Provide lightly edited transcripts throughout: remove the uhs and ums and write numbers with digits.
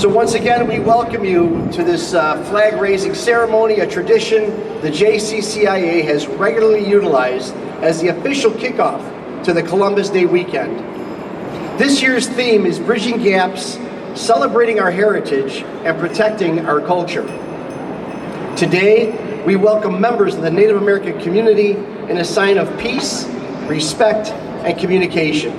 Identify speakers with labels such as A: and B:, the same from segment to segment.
A: So once again, we welcome you to this flag-raising ceremony, a tradition the JCCIA has regularly utilized as the official kickoff to the Columbus Day weekend. This year's theme is Bridging Gaps, celebrating our heritage and protecting our culture. Today, we welcome members of the Native American community in a sign of peace, respect, and communication.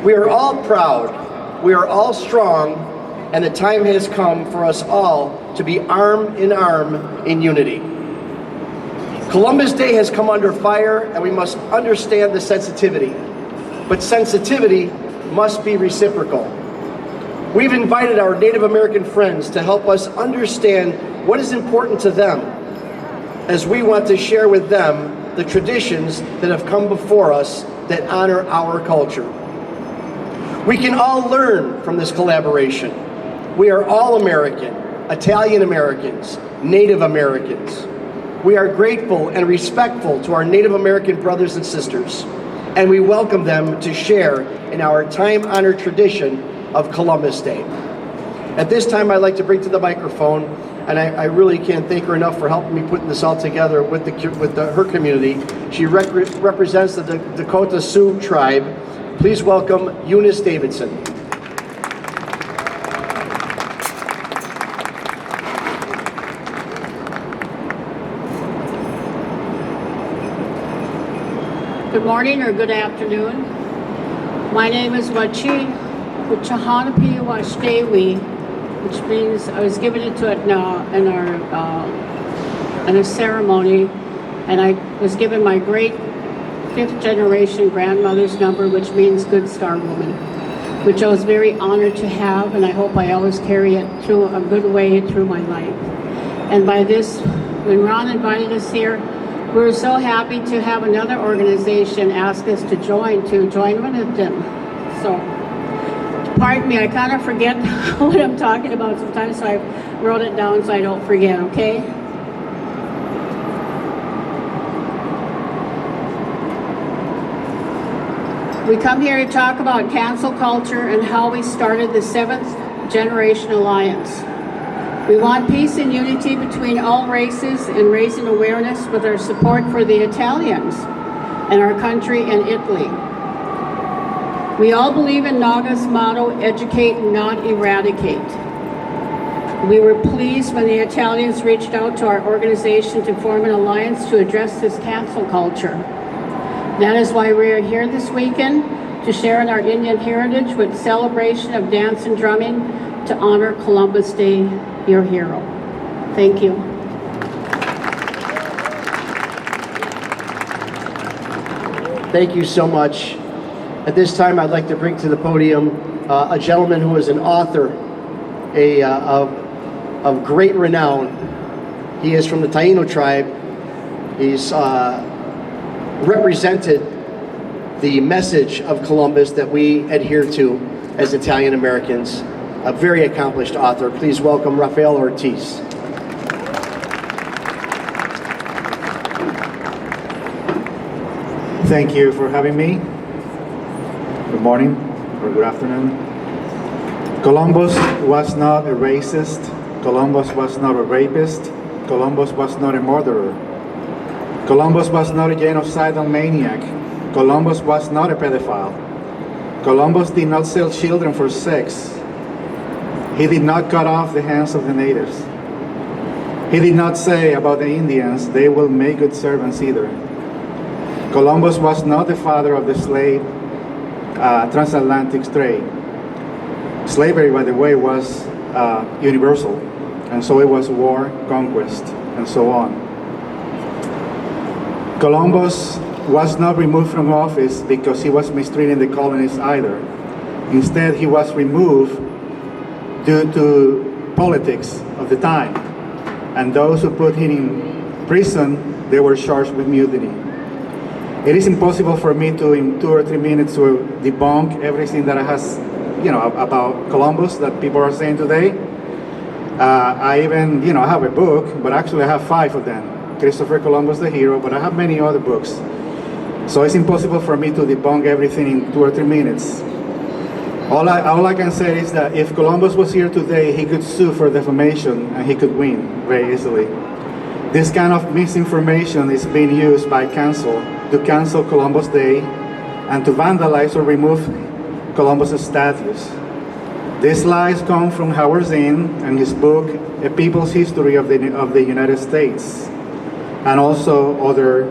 A: We are all proud, we are all strong, and the time has come for us all to be arm in arm in unity. Columbus Day has come under fire, and we must understand the sensitivity. But sensitivity must be reciprocal. We've invited our Native American friends to help us understand what is important to them, as we want to share with them the traditions that have come before us that honor our culture. We can all learn from this collaboration. We are all American, Italian Americans, Native Americans. We are grateful and respectful to our Native American brothers and sisters, and we welcome them to share in our time-honored tradition of Columbus Day. At this time, I'd like to bring to the microphone, and I really can't thank her enough for helping me putting this all together with her community. She represents the Dakota Sioux tribe. Please welcome Eunice Davidson.
B: Good morning or good afternoon. My name is Wachi Uchahanapi Washdewi, which means I was given it to it now in a ceremony, and I was given my great 5th generation grandmother's number, which means good star woman, which I was very honored to have, and I hope I always carry it through a good way through my life. And by this, when Ron invited us here, we're so happy to have another organization ask us to join with them. So, pardon me, I kind of forget what I'm talking about sometimes, so I wrote it down so I don't forget, okay? We come here to talk about cancel culture and how we started the 7th Generation Alliance. We want peace and unity between all races and raising awareness with our support for the Italians and our country and Italy. We all believe in Naga's motto, educate, not eradicate. We were pleased when the Italians reached out to our organization to form an alliance to address this cancel culture. That is why we are here this weekend to share in our Indian heritage with celebration of dance and drumming to honor Columbus Day, your hero. Thank you.
A: Thank you so much. At this time, I'd like to bring to the podium a gentleman who is an author of great renown. He is from the Taino tribe. He's represented the message of Columbus that we adhere to as Italian Americans. A very accomplished author. Please welcome Rafael Ortiz.
C: Thank you for having me. Good morning or good afternoon. Columbus was not a racist. Columbus was not a rapist. Columbus was not a murderer. Columbus was not a genocidal maniac. Columbus was not a pedophile. Columbus did not sell children for sex. He did not cut off the hands of the natives. He did not say about the Indians, they will make good servants either. Columbus was not the father of the slave transatlantic trade. Slavery, by the way, was universal, and so it was war, conquest, and so on. Columbus was not removed from office because he was mistreating the colonists either. Instead, he was removed due to politics of the time, and those who put him in prison, they were charged with mutiny. It is impossible for me to, in 2 or 3 minutes, to debunk everything that has, about Columbus that people are saying today. I even, have a book, but actually I have 5 of them. Christopher Columbus the Hero, but I have many other books. So it's impossible for me to debunk everything in 2 or 3 minutes. All I can say is that if Columbus was here today, he could sue for defamation and he could win very easily. This kind of misinformation is being used by council to cancel Columbus Day and to vandalize or remove Columbus' statues. These lies come from Howard Zinn and his book, A People's History of the United States, and also other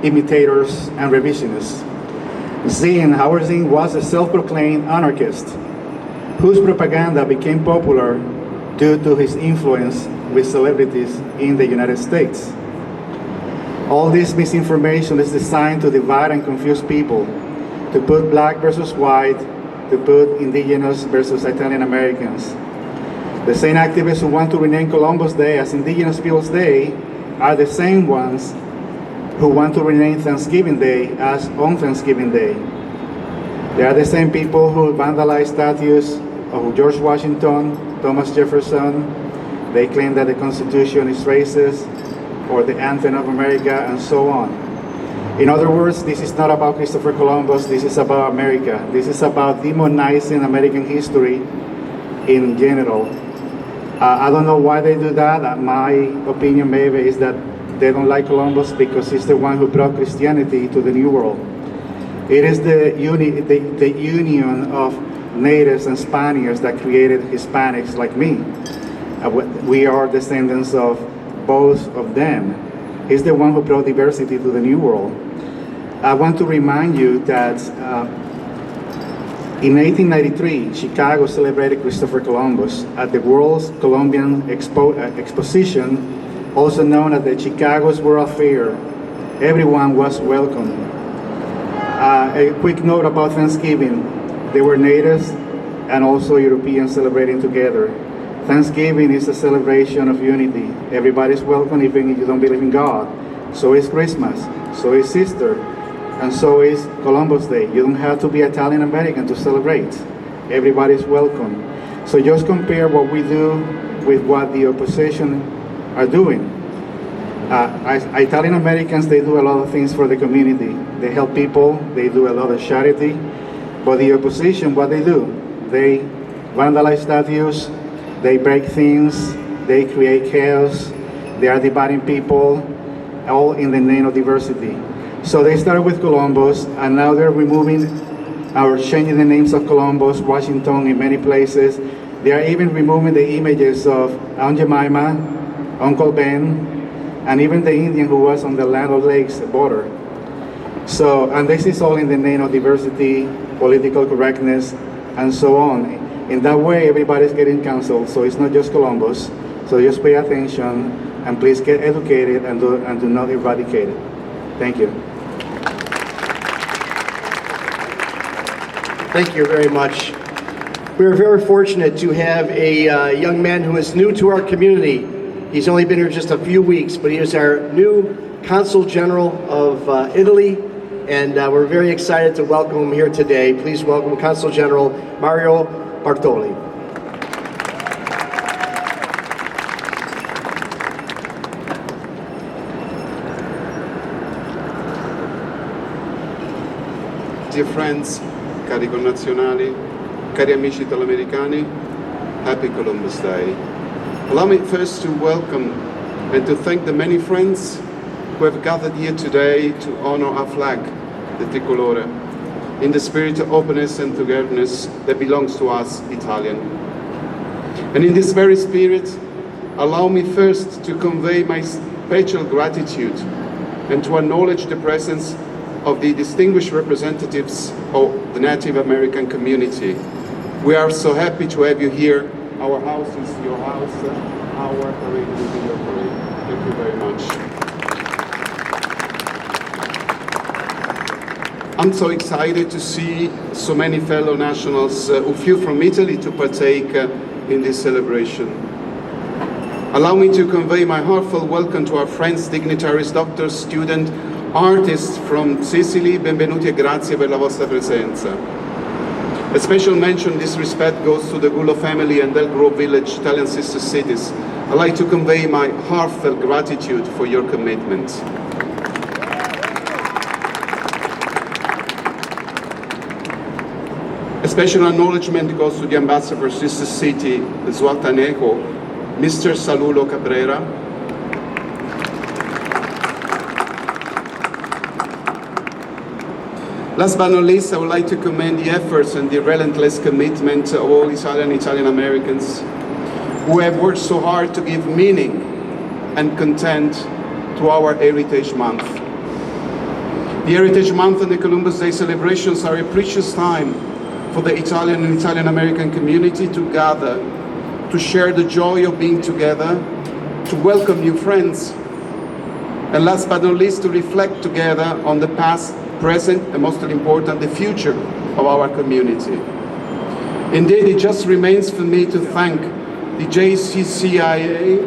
C: imitators and revisionists. Howard Zinn was a self-proclaimed anarchist whose propaganda became popular due to his influence with celebrities in the United States. All this misinformation is designed to divide and confuse people, to put black versus white, to put indigenous versus Italian Americans. The same activists who want to rename Columbus Day as Indigenous Peoples Day are the same ones who want to rename Thanksgiving Day as on Thanksgiving Day. They are the same people who vandalize statues of George Washington, Thomas Jefferson. They claim that the Constitution is racist, or the anthem of America, and so on. In other words, this is not about Christopher Columbus, this is about America. This is about demonizing American history in general. I don't know why they do that. My opinion maybe is that they don't like Columbus because he's the one who brought Christianity to the New World. It is the union of natives and Spaniards that created Hispanics like me. We are descendants of both of them. He's the one who brought diversity to the New World. I want to remind you that in 1893, Chicago celebrated Christopher Columbus at the World's Columbian Exposition, also known as the Chicago's World Fair. Everyone was welcome. A quick note about Thanksgiving. There were natives and also Europeans celebrating together. Thanksgiving is a celebration of unity. Everybody's welcome even if you don't believe in God. So is Christmas, so is Easter, and so is Columbus Day. You don't have to be Italian American to celebrate. Everybody's welcome. So just compare what we do with what the opposition are doing. Italian Americans, they do a lot of things for the community. They help people, they do a lot of charity. But the opposition, what they do? They vandalize statues, they break things, they create chaos, they are dividing people, all in the name of diversity. So they started with Columbus, and now they're removing or changing the names of Columbus, Washington in many places. They are even removing the images of Aunt Jemima, Uncle Ben, and even the Indian who was on the Land of Lakes border. So, and this is all in the name of diversity, political correctness, and so on. In that way, everybody's getting canceled, so it's not just Columbus. So just pay attention, and please get educated and do not eradicate it. Thank you.
A: Thank you very much. We are very fortunate to have a young man who is new to our community. He's only been here just a few weeks, but he is our new Consul General of Italy, and we're very excited to welcome him here today. Please welcome Consul General Mario Bartoli.
D: Dear friends, cari connazionali, cari amici italoamericani, happy Columbus Day. Allow me first to welcome and to thank the many friends who have gathered here today to honor our flag, the tricolore, in the spirit of openness and togetherness that belongs to us Italian. And in this very spirit, allow me first to convey my special gratitude and to acknowledge the presence of the distinguished representatives of the Native American community. We are so happy to have you here. Our house is your house. Our parade will be your parade. Thank you very much. I'm so excited to see so many fellow nationals who flew from Italy to partake in this celebration. Allow me to convey my heartfelt welcome to our friends, dignitaries, doctors, students, artists from Sicily. Benvenuti e grazie per la vostra presenza. A special mention in this respect goes to the Gullo family and Del Grove village, Italian sister cities. I'd like to convey my heartfelt gratitude for your commitment. A special acknowledgement goes to the ambassador for Sister City, Zuatanejo, Mr. Salulo Cabrera. Last but not least, I would like to commend the efforts and the relentless commitment of all Italian Americans who have worked so hard to give meaning and content to our Heritage Month. The Heritage Month and the Columbus Day celebrations are a precious time for the Italian and Italian American community to gather, to share the joy of being together, to welcome new friends, and last but not least, to reflect together on the past, present, and most important, the future of our community. Indeed, it just remains for me to thank the JCCIA,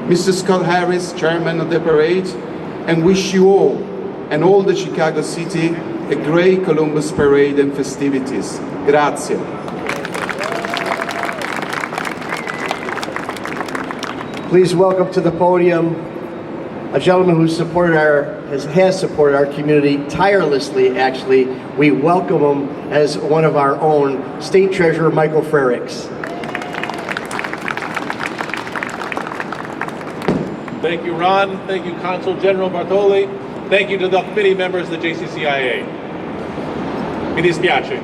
D: Mr. Scott Harris, Chairman of the parade, and wish you all, and all the Chicago City, a great Columbus Parade and festivities. Grazie.
A: Please welcome to the podium a gentleman who has supported our community tirelessly, actually. We welcome him as one of our own, State Treasurer Michael Frericks.
E: Thank you, Ron. Thank you, Consul General Bartoli. Thank you to the committee members of the JCCIA. Mi dispiace.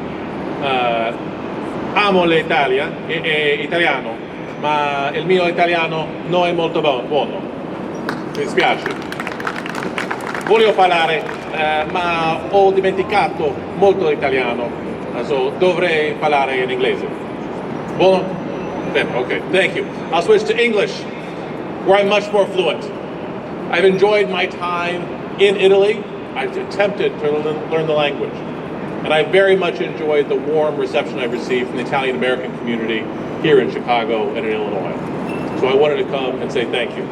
E: Amo l'Italia, è italiano, ma il mio italiano non è molto buono. Mi dispiace. Volevo parlare, ma ho dimenticato molto l'italiano, so dovrei parlare in inglese. Buono? Okay, thank you. I'll switch to English, where I'm much more fluent. I've enjoyed my time in Italy. I've attempted to learn the language. And I very much enjoyed the warm reception I've received from the Italian American community here in Chicago and in Illinois. So I wanted to come and say thank you.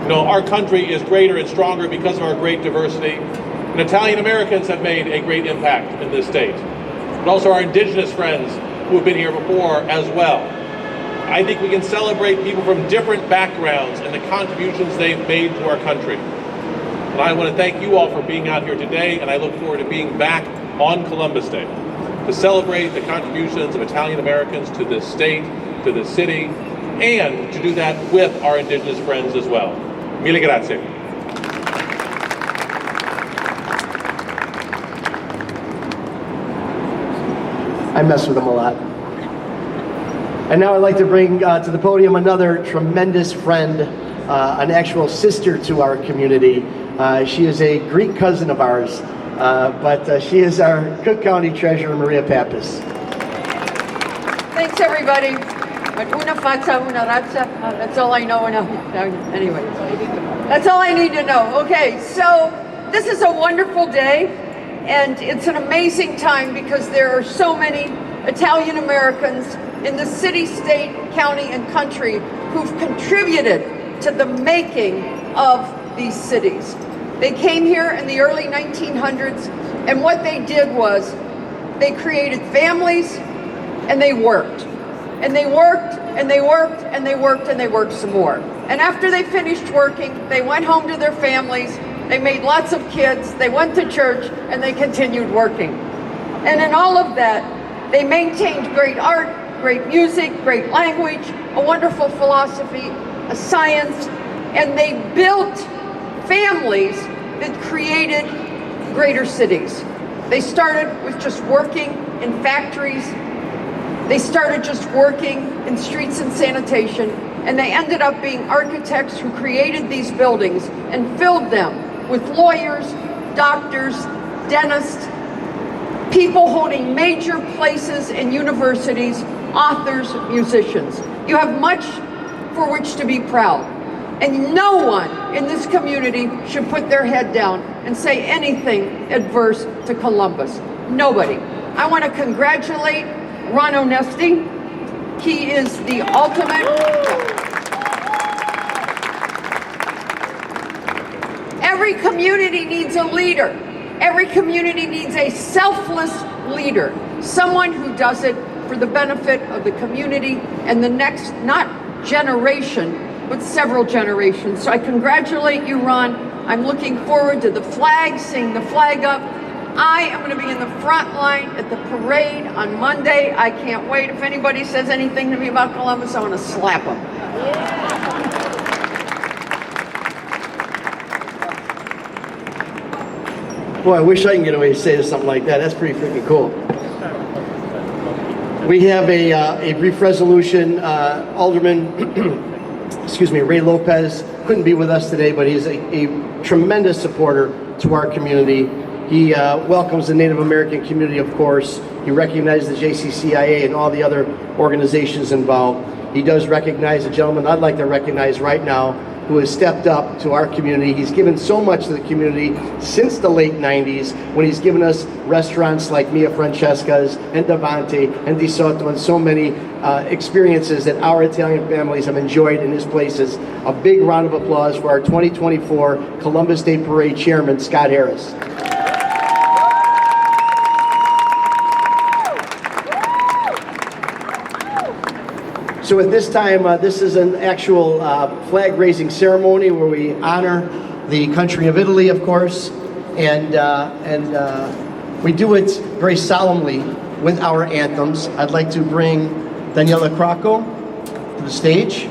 E: You know, our country is greater and stronger because of our great diversity. And Italian Americans have made a great impact in this state. But also our indigenous friends who have been here before as well. I think we can celebrate people from different backgrounds and the contributions they've made to our country. And I want to thank you all for being out here today, and I look forward to being back on Columbus Day to celebrate the contributions of Italian Americans to this state, to this city, and to do that with our indigenous friends as well. Mille grazie.
A: I mess with him a lot. And now I'd like to bring to the podium another tremendous friend, an actual sister to our community. She is a Greek cousin of ours, but she is our Cook County Treasurer, Maria Pappas.
F: Thanks, everybody. Una faccia, una razza. That's all I know. Anyway, that's all I need to know. Okay, so this is a wonderful day, and it's an amazing time because there are so many Italian Americans in the city, state, county, and country who've contributed to the making of these cities. They came here in the early 1900s, and what they did was they created families, and they worked. And they worked, and they worked, and they worked, and they worked some more. And after they finished working, they went home to their families, they made lots of kids, they went to church, and they continued working. And in all of that, they maintained great art, great music, great language, a wonderful philosophy, a science, and they built families that created greater cities. They started with just working in factories. They started just working in streets and sanitation, and they ended up being architects who created these buildings and filled them with lawyers, doctors, dentists, people holding major places in universities, authors, musicians. You have much for which to be proud. And no one in this community should put their head down and say anything adverse to Columbus. Nobody. I want to congratulate Ron Onesti. He is the ultimate. Every community needs a leader. Every community needs a selfless leader. Someone who does it for the benefit of the community and the next, not generation, but several generations. So I congratulate you, Ron. I'm looking forward to the flag, seeing the flag up. I am going to be in the front line at the parade on Monday. I can't wait. If anybody says anything to me about Columbus, I want to slap them.
A: Boy, I wish I can get away to say something like that. That's pretty freaking cool. We have a brief resolution. Alderman, excuse me, Ray Lopez couldn't be with us today, but he's a tremendous supporter to our community. He welcomes the Native American community, of course. He recognizes the JCCIA and all the other organizations involved. He does recognize a gentleman I'd like to recognize right now who has stepped up to our community. He's given so much to the community since the late 90s when he's given us restaurants like Mia Francesca's and Davante and Di Sotto and so many experiences that our Italian families have enjoyed in his places. A big round of applause for our 2024 Columbus Day Parade Chairman, Scott Harris. So at this time, this is an actual flag-raising ceremony where we honor the country of Italy, of course, and we do it very solemnly with our anthems. I'd like to bring Daniela Crocco to the stage.